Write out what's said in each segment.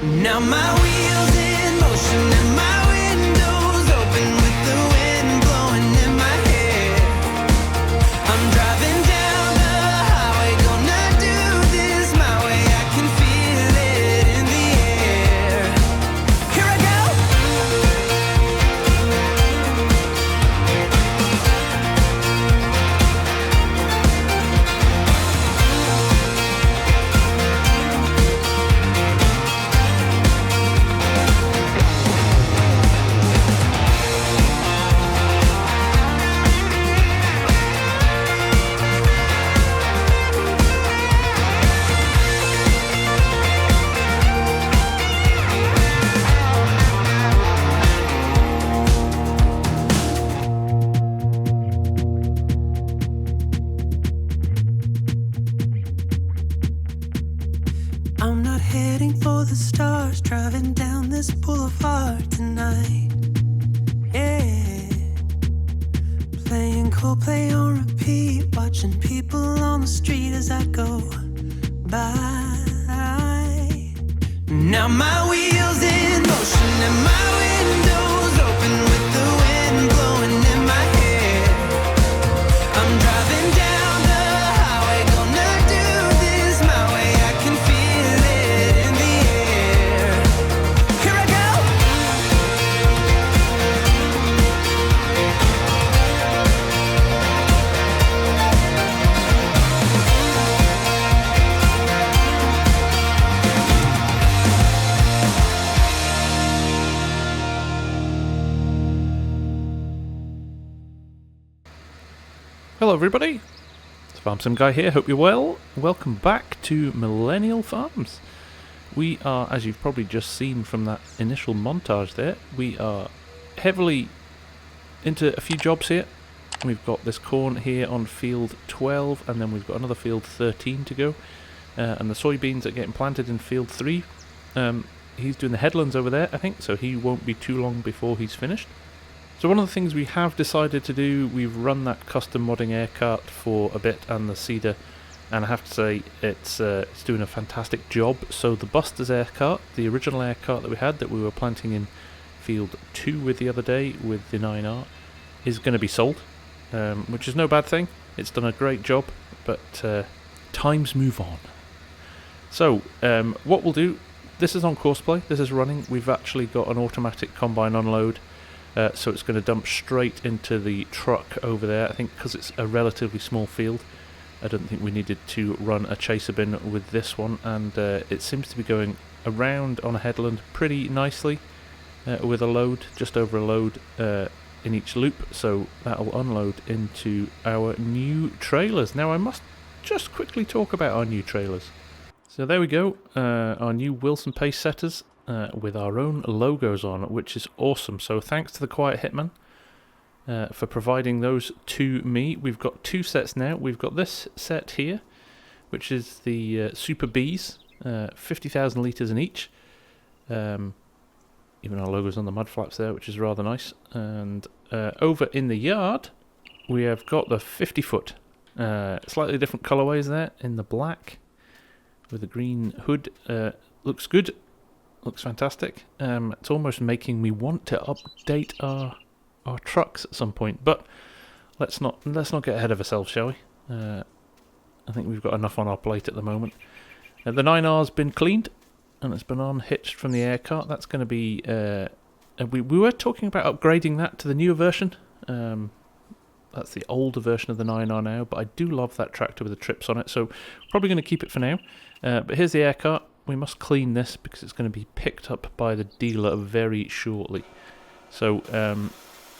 Now my wheels in motion and my windows open with the wind blowing in my hair. I'm driving down the highway, gonna do this my way. I can feel it in the air. Here I go. I'm not heading for the stars, driving down this boulevard tonight. Yeah, playing Coldplay on repeat, watching people on the street as I go by. Now my wheels in motion and my windows open with the wind blowing in my hair. I'm driving down the highway, gonna do this my way. I can feel it in the air. Here I go. Hello everybody, it's Farm Sim Guy here, hope you're well. Welcome back to Millennial Farms. We are, as you've probably just seen from that initial montage there, we are heavily into a few jobs here. We've got this corn here on field 12 and then we've got another field 13 to go. And the soybeans are getting planted in field 3. He's doing the headlands over there I think, so he won't be too long before he's finished. So one of the things we have decided to do, we've run that custom modding air cart for a bit and the seeder, and I have to say it's doing a fantastic job. So the Buster's air cart, the original air cart that we had that we were planting in field 2 with the other day with the 9R, is going to be sold, which is no bad thing. It's done a great job, but times move on. So what we'll do, this is on courseplay, this is running, we've actually got an automatic combine unload. So it's going to dump straight into the truck over there. I think because it's a relatively small field, I don't think we needed to run a chaser bin with this one, and it seems to be going around on a headland pretty nicely with a load, just over a load in each loop, so that'll unload into our new trailers. Now I must just quickly talk about our new trailers. So there we go, our new Wilson pace setters. With our own logos on, which is awesome. So thanks to the Quiet Hitman for providing those to me. We've got 2 sets now. We've got this set here, which is the Super Bs, 50,000 litres in each. Even our logos on the mud flaps there, which is rather nice. And over in the yard, we have got the 50 foot. Slightly different colourways there in the black with the green hood. Looks good. Looks fantastic. It's almost making me want to update our trucks at some point, but let's not get ahead of ourselves, shall we? I think we've got enough on our plate at the moment. The 9R's been cleaned and it's been unhitched from the air cart. That's going to be. We were talking about upgrading that to the newer version. That's the older version of the 9R now, but I do love that tractor with the trips on it, so probably going to keep it for now. But here's the air cart. We must clean this because it's going to be picked up by the dealer very shortly. So,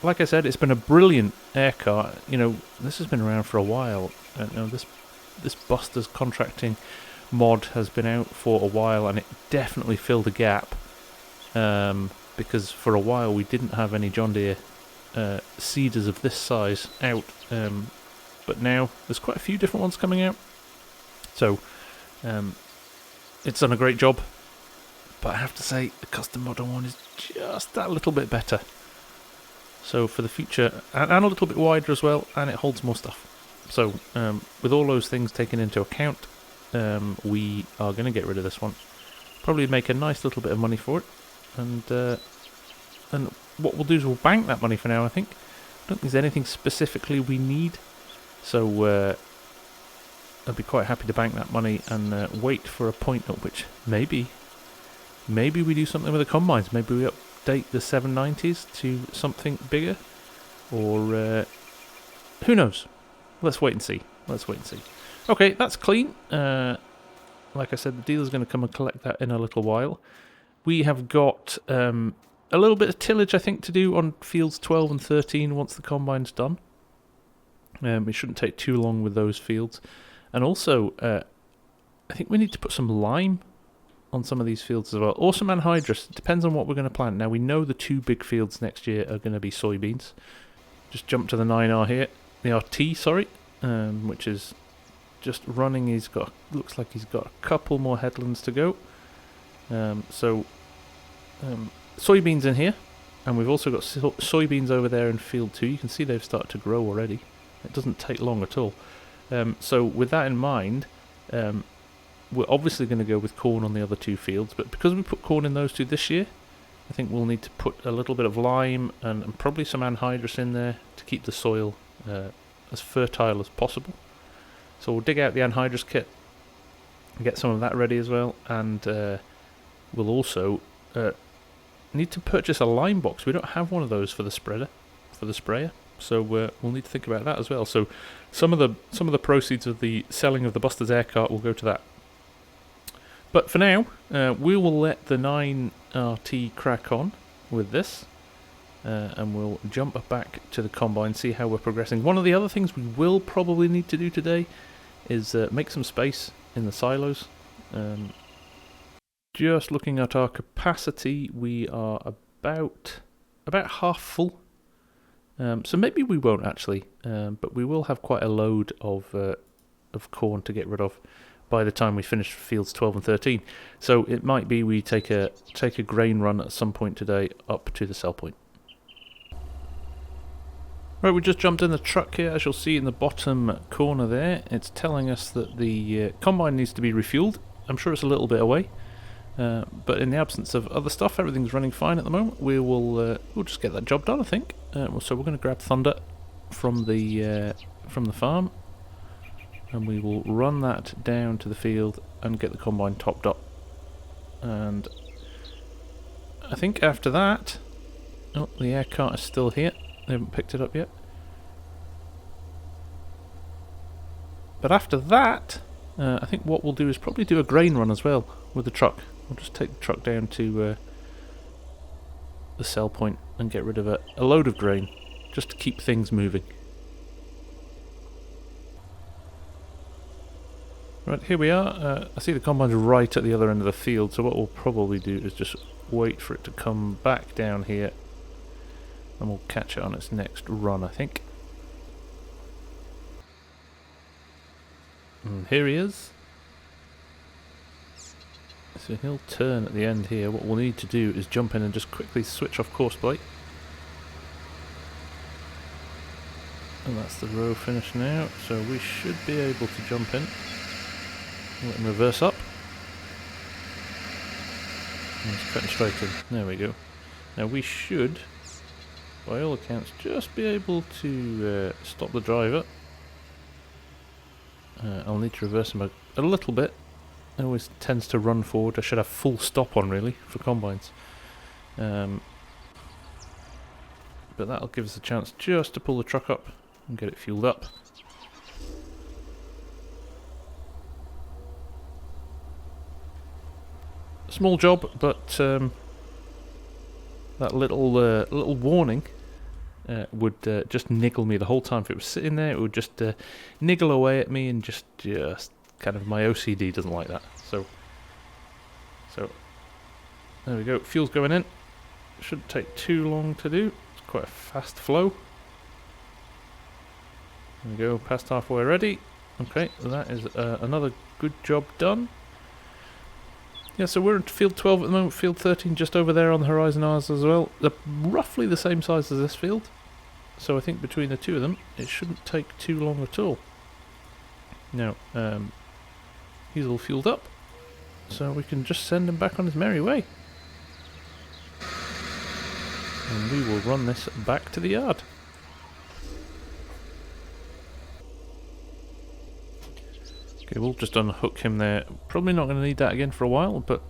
like I said, it's been a brilliant air cart. You know, this has been around for a while. This Buster's contracting mod has been out for a while, and it definitely filled a gap. Because for a while we didn't have any John Deere seeders of this size out. But now there's quite a few different ones coming out. So, it's done a great job, but I have to say the custom model one is just that little bit better. So for the future, and a little bit wider as well, and it holds more stuff. So with all those things taken into account, we are going to get rid of this one, Probably make a nice little bit of money for it. And what we'll do is we'll bank that money for now, I think. I don't think there's anything specifically we need. So I'd be quite happy to bank that money and wait for a point at which maybe we do something with the combines. Maybe we update the 790s to something bigger. Or who knows? Let's wait and see. Okay, that's clean. Like I said, the dealer's going to come and collect that in a little while. We have got a little bit of tillage, I think, to do on fields 12 and 13 once the combine's done. It shouldn't take too long with those fields. And also, I think we need to put some lime on some of these fields as well. Or some anhydrous. It depends on what we're going to plant. Now, we know the two big fields next year are going to be soybeans. Just jump to the 9R here. The RT, sorry. Which is just running. Looks like he's got a couple more headlands to go. Soybeans in here. And we've also got soybeans over there in field 2. You can see they've started to grow already. It doesn't take long at all. So with that in mind, we're obviously going to go with corn on the other two fields, but because we put corn in those two this year, I think we'll need to put a little bit of lime and probably some anhydrous in there to keep the soil as fertile as possible. So we'll dig out the anhydrous kit and get some of that ready as well, and we'll also need to purchase a lime box. We don't have one of those for the sprayer, so we'll need to think about that as well. So some of the proceeds of the selling of the Buster's air cart will go to that. But for now, we will let the 9RT crack on with this, and we'll jump back to the combine, see how we're progressing. One of the other things we will probably need to do today is make some space in the silos. Just looking at our capacity, we are about half full. So maybe we won't actually, but we will have quite a load of corn to get rid of by the time we finish fields 12 and 13. So it might be we take a grain run at some point today up to the sell point. Right, we just jumped in the truck here. As you'll see in the bottom corner there, it's telling us that the combine needs to be refueled. I'm sure it's a little bit away, but in the absence of other stuff, everything's running fine at the moment. We'll just get that job done, I think. So we're going to grab Thunder from the farm, and we will run that down to the field and get the combine topped up. And I think after that, oh, the air cart is still here. They haven't picked it up yet. But after that, I think what we'll do is probably do a grain run as well with the truck. We'll just take the truck down to the sell point and get rid of a load of grain, just to keep things moving. Right, here we are. I see the combine's right at the other end of the field, so what we'll probably do is just wait for it to come back down here, and we'll catch it on its next run, I think. And here he is. So he'll turn at the end here. What we'll need to do is jump in and just quickly switch off course plate. And that's the row finished now, so we should be able to jump in. Let him reverse up. And he's cutting straight in. There we go. Now we should, by all accounts, just be able to stop the driver. I'll need to reverse him a little bit. It always tends to run forward. I should have full stop on really for combines. But that'll give us a chance just to pull the truck up and get it fueled up. Small job, but that little warning would just niggle me the whole time. If it was sitting there, it would just niggle away at me, and just kind of my OCD doesn't like that. So there we go. Fuel's going in. Shouldn't take too long to do. It's quite a fast flow. There we go. Past halfway already. Okay, that is another good job done. Yeah, so we're at field 12 at the moment, field 13 just over there on the horizon R's as well. They're roughly the same size as this field, so I think between the two of them, it shouldn't take too long at all. Now, he's all fueled up. so we can just send him back on his merry way. And we will run this back to the yard. Okay, we'll just unhook him there. Probably not going to need that again for a while, but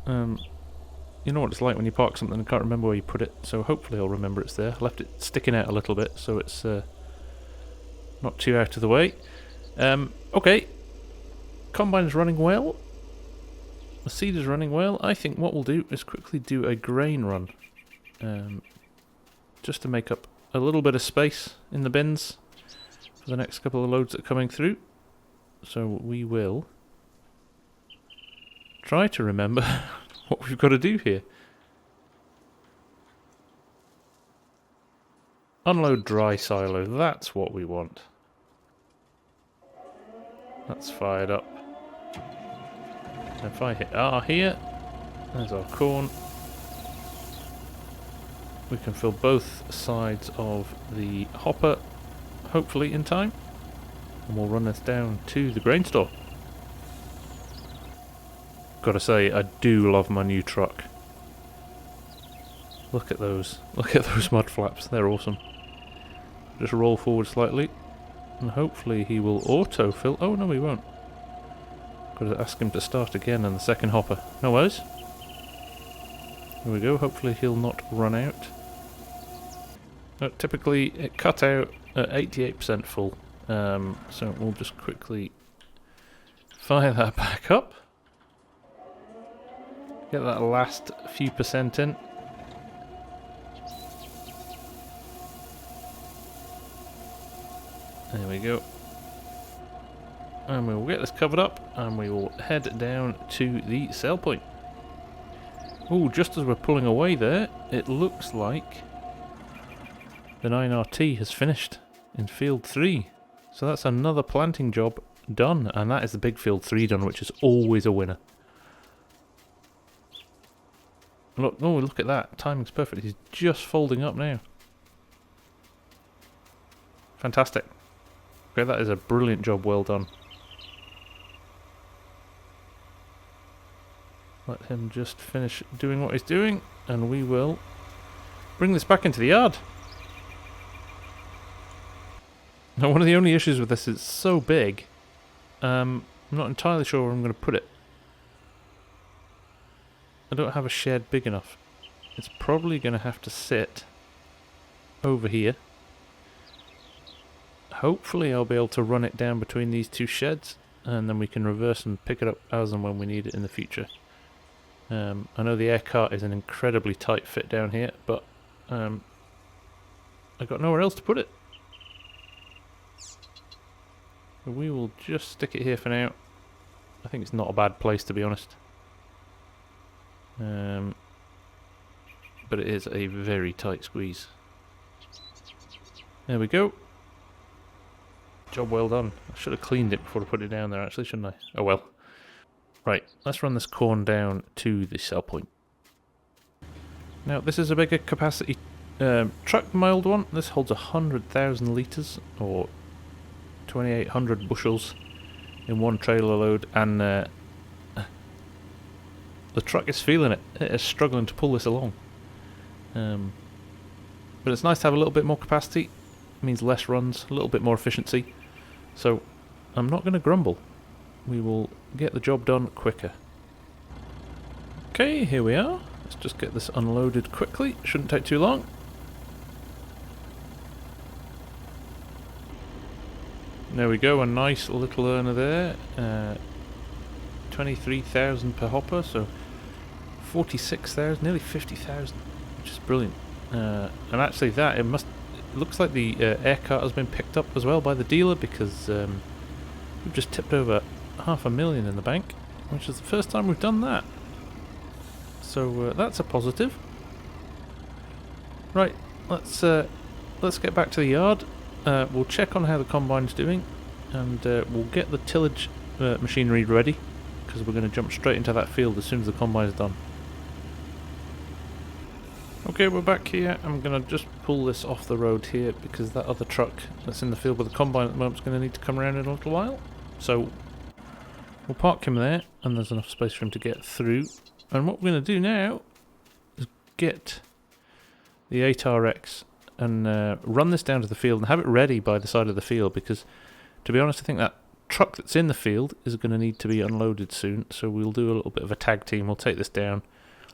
you know what it's like when you park something and can't remember where you put it, so hopefully I'll remember it's there. I left it sticking out a little bit, so it's not too out of the way. Okay, combine's running well. The seed is running well. I think what we'll do is quickly do a grain run. Just to make up a little bit of space in the bins for the next couple of loads that are coming through. So we will try to remember what we've got to do here. Unload dry silo, that's what we want. That's fired up. If I hit R here, there's our corn. We can fill both sides of the hopper, hopefully in time. And we'll run this down to the grain store. Gotta say, I do love my new truck. Look at those mud flaps, they're awesome. Just roll forward slightly, and hopefully he will auto-fill. Oh no, he won't. Gotta ask him to start again in the second hopper. No worries. Here we go, hopefully he'll not run out. Typically it cut out at 88% full, so we'll just quickly fire that back up. Get that last few percent in. There we go. And we will get this covered up and we will head down to the sell point. Oh, just as we're pulling away there, it looks like the 9RT has finished in field 3. So that's another planting job done, and that is the big field 3 done, which is always a winner. Look, oh, look at that. Timing's perfect. He's just folding up now. Fantastic. Okay, that is a brilliant job, well done. Let him just finish doing what he's doing, and we will bring this back into the yard. Now, one of the only issues with this is it's so big, I'm not entirely sure where I'm going to put it. I don't have a shed big enough. It's probably going to have to sit over here. Hopefully I'll be able to run it down between these two sheds, and then we can reverse and pick it up as and when we need it in the future. I know the air cart is an incredibly tight fit down here, but I've got nowhere else to put it. We will just stick it here for now. I think it's not a bad place, to be honest. But it is a very tight squeeze. There we go. Job well done. I should have cleaned it before I put it down there, actually, shouldn't I? Oh well. Right, let's run this corn down to the sell point. Now, this is a bigger capacity truck than my old one. This holds 100,000 litres, or 2,800 bushels in one trailer load, and the truck is feeling it. It is struggling to pull this along. But it's nice to have a little bit more capacity. It means less runs, a little bit more efficiency. So I'm not going to grumble. We will get the job done quicker. Okay, here we are. Let's just get this unloaded quickly. Shouldn't take too long. There we go, a nice little earner there. 23,000 per hopper, so 46,000, nearly 50,000, which is brilliant. And actually, it looks like the air cart has been picked up as well by the dealer, because we've just tipped over 500,000 in the bank, which is the first time we've done that. So that's a positive. Right, let's get back to the yard. We'll check on how the combine's doing, and we'll get the tillage machinery ready, because we're going to jump straight into that field as soon as the combine's done. Okay, we're back here. I'm going to just pull this off the road here, because that other truck that's in the field with the combine at the moment is going to need to come around in a little while. So We'll park him there, and there's enough space for him to get through. And what we're going to do now is get the 8RX and run this down to the field and have it ready by the side of the field, because, to be honest, I think that truck that's in the field is going to need to be unloaded soon. So we'll do a little bit of a tag team. We'll take this down,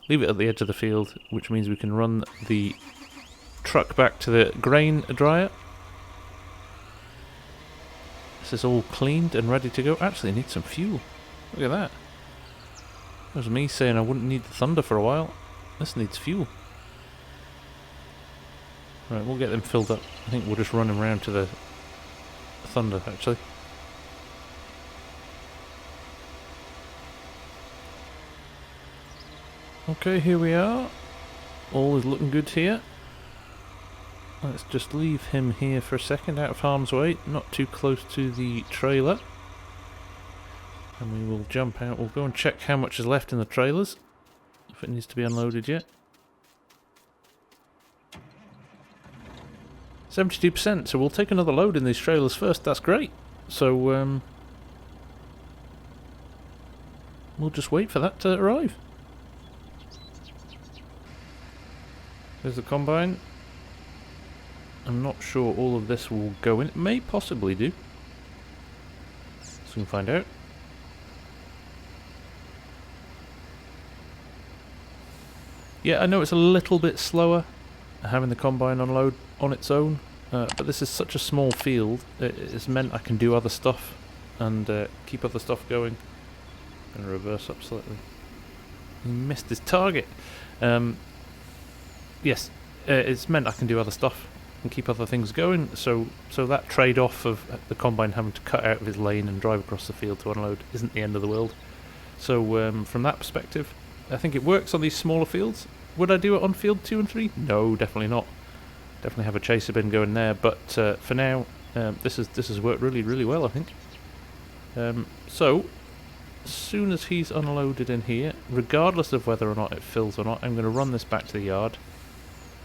leave it at the edge of the field, which means we can run the truck back to the grain dryer. This is all cleaned and ready to go. Actually, I need some fuel. Look at that. That was me saying I wouldn't need the Thunder for a while. This needs fuel. Right, we'll get them filled up. I think we'll just run them round to the Thunder, actually. Okay, here we are. All is looking good here. Let's just leave him here for a second, out of harm's way, not too close to the trailer. And we will jump out. We'll go and check how much is left in the trailers, if it needs to be unloaded yet. 72%, so we'll take another load in these trailers first. That's great. So we'll just wait for that to arrive. There's the combine. I'm not sure all of this will go in. It may possibly do. Soon find out. Yeah, I know it's a little bit slower having the combine unload on its own, but this is such a small field, it's meant I can do other stuff and keep other stuff going. I'm going to reverse up slightly. He missed his target. Yes, it's meant I can do other stuff and keep other things going, so that trade-off of the combine having to cut out of his lane and drive across the field to unload isn't the end of the world. So from that perspective, I think it works on these smaller fields. Would I do it on field 2 and 3? No, definitely not. Definitely have a chaser bin going there, but for now, this has worked really, really well, I think. So, as soon as he's unloaded in here, regardless of whether or not it fills or not, I'm going to run this back to the yard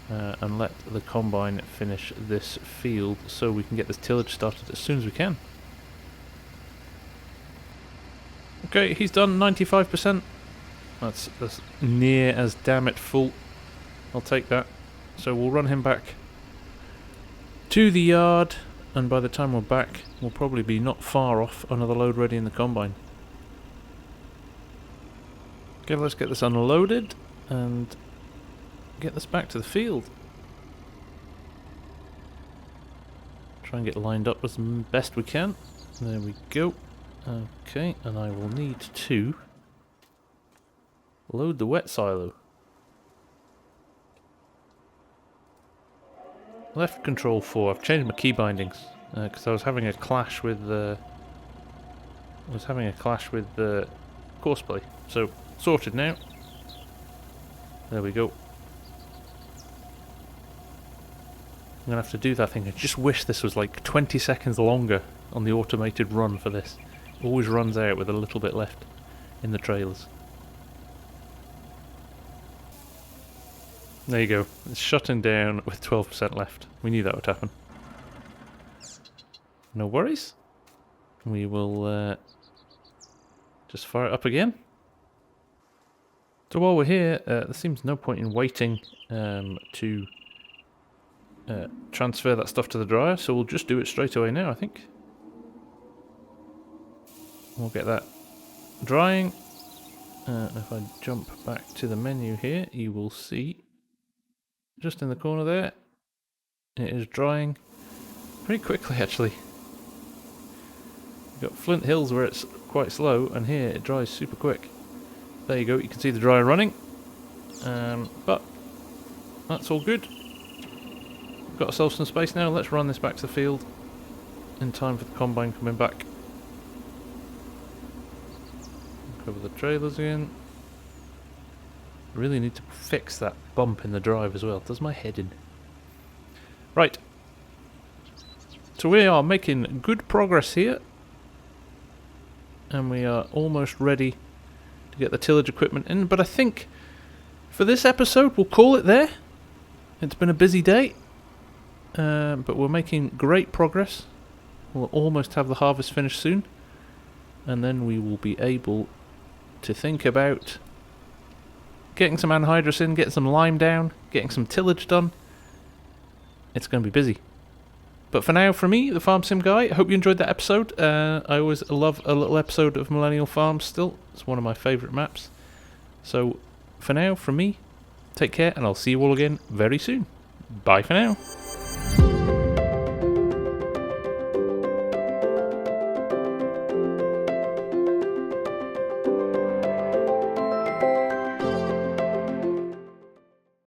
and let the combine finish this field so we can get this tillage started as soon as we can. Okay, he's done 95%. That's near as damn it full. I'll take that. So we'll run him back to the yard, and by the time we're back, we'll probably be not far off another load ready in the combine. Okay, let's get this unloaded and get this back to the field. Try and get lined up as best we can. There we go. Okay, and I will need to load the wet silo. Left control 4. I've changed my key bindings because I was having a clash with the courseplay. So sorted now. There we go. I'm gonna have to do that thing. I just wish this was like 20 seconds longer on the automated run for this. It always runs out with a little bit left in the trailers. There you go. It's shutting down with 12% left. We knew that would happen. No worries. We will just fire it up again. So while we're here, there seems no point in waiting to transfer that stuff to the dryer, so we'll just do it straight away now, I think. We'll get that drying. If I jump back to the menu here, you will see just in the corner there, it is drying pretty quickly actually. You've got Flint Hills where it's quite slow, and here it dries super quick. There you go, you can see the dryer running. But that's all good. We've got ourselves some space now. Let's run this back to the field in time for the combine coming back. Cover the trailers again. Really need to fix that bump in the drive as well. Does my head in. Right. So we are making good progress here. And we are almost ready to get the tillage equipment in. But I think for this episode we'll call it there. It's been a busy day. But we're making great progress. We'll almost have the harvest finished soon. and then we will be able to think about getting some anhydrous in, getting some lime down, getting some tillage done. It's going to be busy. But for now, from me, the Farm Sim Guy, I hope you enjoyed that episode. I always love a little episode of Millennial Farms still. It's one of my favourite maps. So, for now, from me, take care, and I'll see you all again very soon. Bye for now.